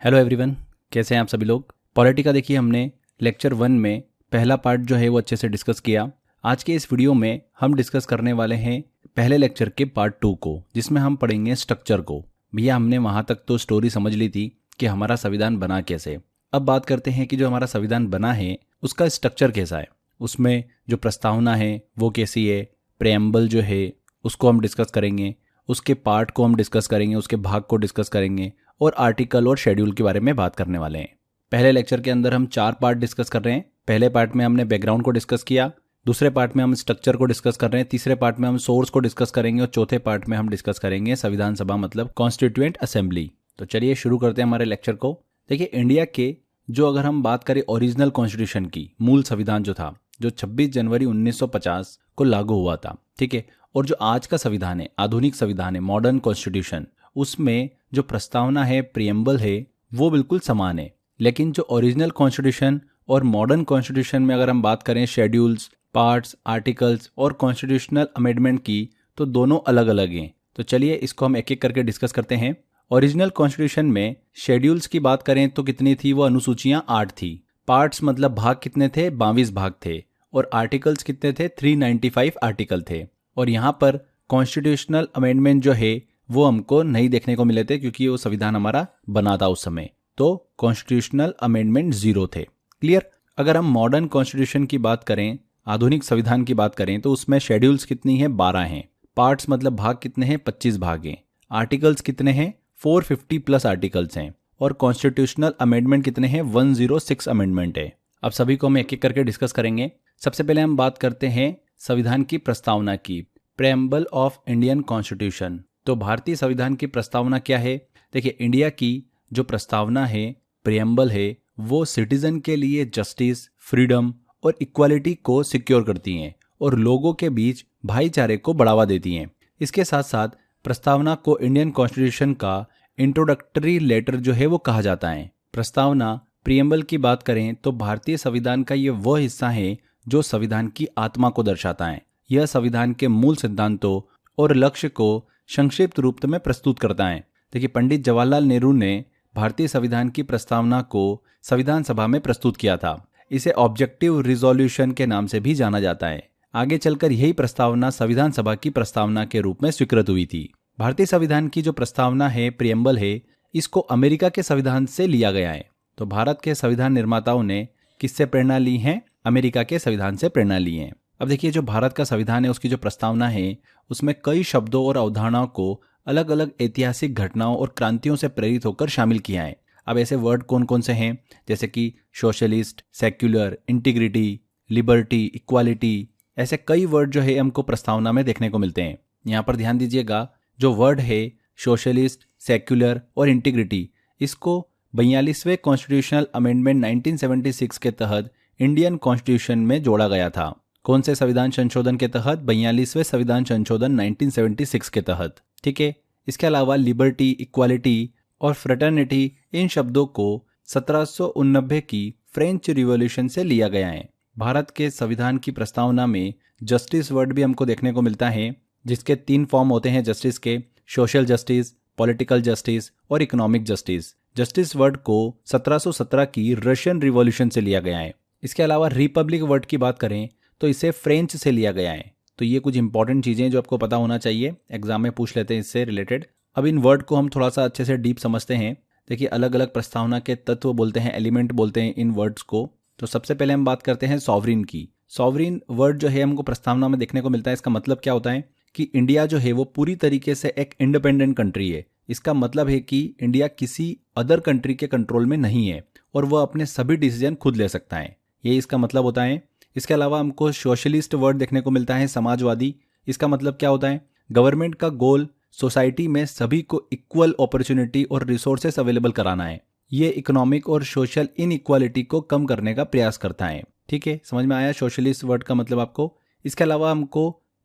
Hello everyone, कैसे हैं आप सभी लोग। पॉलिटी का देखिए हमने लेक्चर 1 में पहला पार्ट जो है वो अच्छे से डिस्कस किया। आज के इस वीडियो में हम डिस्कस करने वाले हैं पहले लेक्चर के पार्ट 2 को, जिसमें हम पढ़ेंगे स्ट्रक्चर को। भैया हमने वहाँ तक तो स्टोरी समझ ली थी कि हमारा संविधान बना कैसे। अब बात करते हैं कि जो हमारा संविधान बना है उसका स्ट्रक्चर कैसा है, उसमें जो प्रस्तावना है वो कैसी है, प्रेएम्बल जो है उसको हम डिस्कस करेंगे, उसके पार्ट को हम डिस्कस करेंगे, उसके भाग को डिस्कस करेंगे और आर्टिकल और शेड्यूल के बारे में बात करने वाले हैं। पहले लेक्चर के अंदर हम 4 पार्ट डिस्कस कर रहे हैं। पहले पार्ट में हमने बैकग्राउंड को डिस्कस किया, दूसरे पार्ट में हम स्ट्रक्चर को डिस्कस कर रहे हैं, तीसरे पार्ट में हम सोर्स को डिस्कस करेंगे और चौथे पार्ट में हम डिस्कस करेंगे संविधान सभा मतलब कॉन्स्टिट्यूएंट असेंबली। तो चलिए शुरू करते हैं हमारे लेक्चर को। देखिए इंडिया के जो अगर हम बात करें ओरिजिनल कॉन्स्टिट्यूशन की, मूल संविधान जो था, जो 26 जनवरी 1950 को लागू हुआ था, ठीक है, और जो आज का संविधान है, आधुनिक संविधान है, मॉडर्न कॉन्स्टिट्यूशन, उसमें जो प्रस्तावना है, प्रिएम्बल है, वो बिल्कुल समान है। लेकिन जो ओरिजिनल कॉन्स्टिट्यूशन और मॉडर्न कॉन्स्टिट्यूशन में अगर हम बात करें शेड्यूल्स, पार्ट्स, आर्टिकल्स और कॉन्स्टिट्यूशनल अमेंडमेंट की, तो दोनों अलग अलग हैं। तो चलिए इसको हम एक एक करके डिस्कस करते हैं। ओरिजिनल कॉन्स्टिट्यूशन में शेड्यूल्स की बात करें तो कितनी थी, वो अनुसूचियां 8 थी। पार्ट्स मतलब भाग कितने थे, 22 भाग थे। और आर्टिकल्स कितने थे, 395 आर्टिकल थे। और यहाँ पर कॉन्स्टिट्यूशनल अमेंडमेंट जो है वो हमको नहीं देखने को मिले थे, क्योंकि वो संविधान हमारा बना था उस समय। तो कॉन्स्टिट्यूशनल अमेंडमेंट 0 थे। क्लियर। अगर हम मॉडर्न कॉन्स्टिट्यूशन की बात करें, आधुनिक संविधान की बात करें, तो उसमें शेड्यूल्स कितनी है, 12 हैं। पार्ट्स मतलब भाग कितने हैं, 25 भाग हैं। आर्टिकल्स कितने हैं, 450 प्लस आर्टिकल्स हैं। और कॉन्स्टिट्यूशनल अमेंडमेंट कितने हैं, 106 अमेंडमेंट है। अब सभी को हम एक एक करके डिस्कस करेंगे। सबसे पहले हम बात करते हैं संविधान की प्रस्तावना की, प्रेएम्बल ऑफ इंडियन कॉन्स्टिट्यूशन। तो भारतीय संविधान की प्रस्तावना क्या है। देखिए इंडिया की जो प्रस्तावना है, प्रिएम्बल है, वो सिटीजन के लिए जस्टिस, फ्रीडम और इक्वालिटी को सिक्योर करती हैं और लोगों के बीच भाईचारे को बढ़ावा देती हैं। इसके साथ साथ प्रस्तावना को इंडियन कॉन्स्टिट्यूशन का इंट्रोडक्टरी लेटर जो है वो कहा जाता है। प्रस्तावना प्रिएम्बल की बात करें तो भारतीय संविधान का ये वह हिस्सा है जो संविधान की आत्मा को दर्शाता है। यह संविधान के मूल सिद्धांतों और लक्ष्य को संक्षिप्त रूप में प्रस्तुत करता है। देखिए पंडित जवाहरलाल नेहरू ने भारतीय संविधान की प्रस्तावना को संविधान सभा में प्रस्तुत किया था। इसे ऑब्जेक्टिव रिजोल्यूशन के नाम से भी जाना जाता है। आगे चलकर यही प्रस्तावना संविधान सभा की प्रस्तावना के रूप में स्वीकृत हुई थी। भारतीय संविधान की जो प्रस्तावना है, प्रिएम्बल है, इसको अमेरिका के संविधान से लिया गया है। तो भारत के संविधान निर्माताओं ने किससे प्रेरणा ली है, अमेरिका के संविधान से प्रेरणा ली है। अब देखिए जो भारत का संविधान है उसकी जो प्रस्तावना है उसमें कई शब्दों और अवधारणाओं को अलग अलग ऐतिहासिक घटनाओं और क्रांतियों से प्रेरित होकर शामिल किया है। अब ऐसे वर्ड कौन कौन से हैं, जैसे कि socialist, secular, integrity, liberty, equality, ऐसे कई वर्ड जो है हमको प्रस्तावना में देखने को मिलते हैं। यहाँ पर ध्यान दीजिएगा, जो वर्ड है सोशलिस्ट, सेक्युलर और इंटीग्रिटी, इसको 42वें कॉन्स्टिट्यूशनल अमेंडमेंट 1976 के तहत इंडियन कॉन्स्टिट्यूशन में जोड़ा गया था। कौन से संविधान संशोधन के तहत, 42वें संविधान संशोधन 1976 के तहत, ठीक है। इसके अलावा लिबर्टी, इक्वालिटी और फ्रेटर्निटी, इन शब्दों को 1789 की फ्रेंच रिवॉल्यूशन से लिया गया है। भारत के संविधान की प्रस्तावना में जस्टिस वर्ड भी हमको देखने को मिलता है, जिसके 3 फॉर्म होते हैं जस्टिस के, सोशल जस्टिस, पॉलिटिकल जस्टिस और इकोनॉमिक जस्टिस। जस्टिस वर्ड को 1717 की रशियन रिवॉल्यूशन से लिया गया है। इसके अलावा रिपब्लिक वर्ड की बात करें तो इसे फ्रेंच से लिया गया है। तो ये कुछ इंपॉर्टेंट चीज़ें जो आपको पता होना चाहिए, एग्जाम में पूछ लेते हैं इससे रिलेटेड। अब इन वर्ड को हम थोड़ा सा अच्छे से डीप समझते हैं। देखिए अलग अलग प्रस्तावना के तत्व बोलते हैं, एलिमेंट बोलते हैं इन वर्ड्स को। तो सबसे पहले हम बात करते हैं सॉवरिन की। सॉवरिन वर्ड जो है हमको प्रस्तावना में देखने को मिलता है। इसका मतलब क्या होता है कि इंडिया जो है वो पूरी तरीके से एक इंडिपेंडेंट कंट्री है। इसका मतलब है कि इंडिया किसी अदर कंट्री के कंट्रोल में नहीं है और वह अपने सभी डिसीजन खुद ले सकता है, यही इसका मतलब होता है। इसके अलावा हमको सोशलिस्ट वर्ड देखने को मिलता है, समाजवादी। इसका मतलब क्या होता है, गवर्नमेंट का गोल सोसाइटी में सभी को इक्वल अपॉर्चुनिटी और रिसोर्सेस अवेलेबल कराना है। ये इकोनॉमिक और सोशल इनइक्वालिटी को कम करने का प्रयास करता है। ठीक है, समझ में आया सोशलिस्ट वर्ड का मतलब आपको। इसके अलावा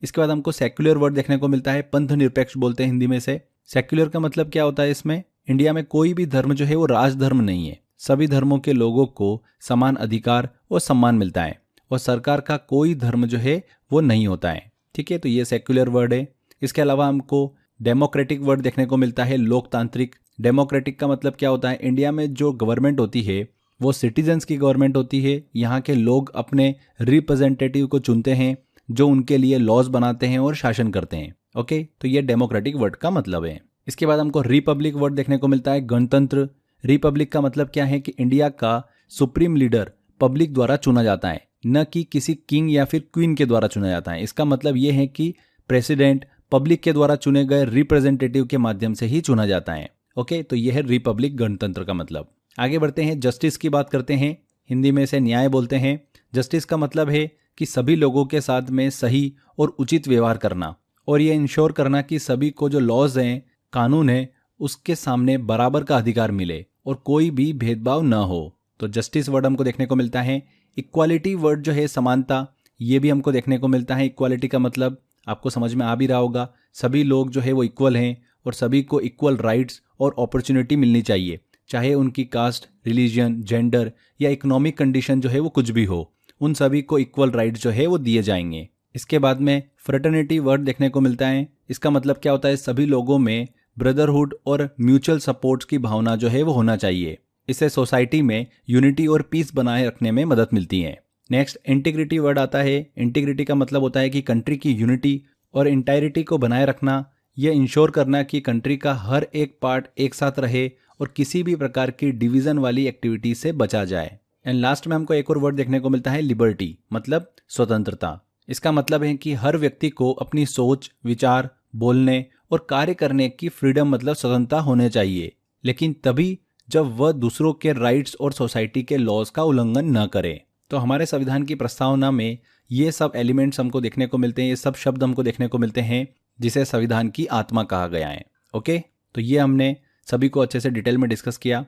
इसके बाद हमको सेक्युलर वर्ड देखने को मिलता है, पंथ निरपेक्ष बोलते हैं हिंदी में से। सेक्युलर का मतलब क्या होता है, इसमें इंडिया में कोई भी धर्म जो है वो राजधर्म नहीं है। सभी धर्मों के लोगों को समान अधिकार और सम्मान मिलता है और सरकार का कोई धर्म जो है वो नहीं होता है। ठीक है, तो ये सेक्युलर वर्ड है। इसके अलावा हमको डेमोक्रेटिक वर्ड देखने को मिलता है, लोकतांत्रिक। डेमोक्रेटिक का मतलब क्या होता है, इंडिया में जो गवर्नमेंट होती है वो सिटीजन्स की गवर्नमेंट होती है। यहाँ के लोग अपने रिप्रेजेंटेटिव को चुनते हैं जो उनके लिए लॉज बनाते हैं और शासन करते हैं। ओके, तो ये डेमोक्रेटिक वर्ड का मतलब है। इसके बाद हमको रिपब्लिक वर्ड देखने को मिलता है, गणतंत्र। रिपब्लिक का मतलब क्या है कि इंडिया का सुप्रीम लीडर पब्लिक द्वारा चुना जाता है, न कि किसी किंग या फिर क्वीन के द्वारा चुना जाता है। इसका मतलब ये है कि प्रेसिडेंट पब्लिक के द्वारा चुने गए रिप्रेजेंटेटिव के माध्यम से ही चुना जाता है। ओके, तो यह है रिपब्लिक, गणतंत्र का मतलब। आगे बढ़ते हैं, जस्टिस की बात करते हैं। हिंदी में इसे न्याय बोलते हैं। जस्टिस का मतलब है कि सभी लोगों के साथ में सही और उचित व्यवहार करना, और ये इंश्योर करना कि सभी को जो लॉज हैं, कानून है, उसके सामने बराबर का अधिकार मिले और कोई भी भेदभाव न हो। तो जस्टिस वर्ड हमको देखने को मिलता है। इक्वालिटी वर्ड जो है, समानता, ये भी हमको देखने को मिलता है। इक्वालिटी का मतलब आपको समझ में आ भी रहा होगा, सभी लोग जो है वो इक्वल हैं और सभी को इक्वल राइट्स और अपॉर्चुनिटी मिलनी चाहिए, चाहे उनकी कास्ट, रिलीजन, जेंडर या इकोनॉमिक कंडीशन जो है वो कुछ भी हो, उन सभी को इक्वल राइट्स जो है वो दिए जाएंगे। इसके बाद में फ्रेटर्निटी वर्ड देखने को मिलता है। इसका मतलब क्या होता है, सभी लोगों में ब्रदरहुड और म्यूचुअल सपोर्ट की भावना जो है वो होना चाहिए। इससे सोसाइटी में यूनिटी और पीस बनाए रखने में मदद मिलती है। नेक्स्ट इंटीग्रिटी वर्ड आता है। इंटीग्रिटी का मतलब होता है कि कंट्री की यूनिटी और इंटायरिटी को बनाए रखना, यह इंश्योर करना कि कंट्री का हर एक पार्ट एक साथ रहे और किसी भी प्रकार की डिवीजन वाली एक्टिविटी से बचा जाए। एंड लास्ट में हमको एक और वर्ड देखने को मिलता है, लिबर्टी, मतलब स्वतंत्रता। इसका मतलब है कि हर व्यक्ति को अपनी सोच, विचार, बोलने और कार्य करने की फ्रीडम, मतलब स्वतंत्रता होने चाहिए, लेकिन तभी जब वह दूसरों के राइट्स और सोसाइटी के लॉज का उल्लंघन न करे। तो हमारे संविधान की प्रस्तावना में ये सब एलिमेंट्स हमको देखने को मिलते हैं, ये सब शब्द हमको देखने को मिलते हैं जिसे संविधान की आत्मा कहा गया है। ओके, तो ये हमने सभी को अच्छे से डिटेल में डिस्कस किया।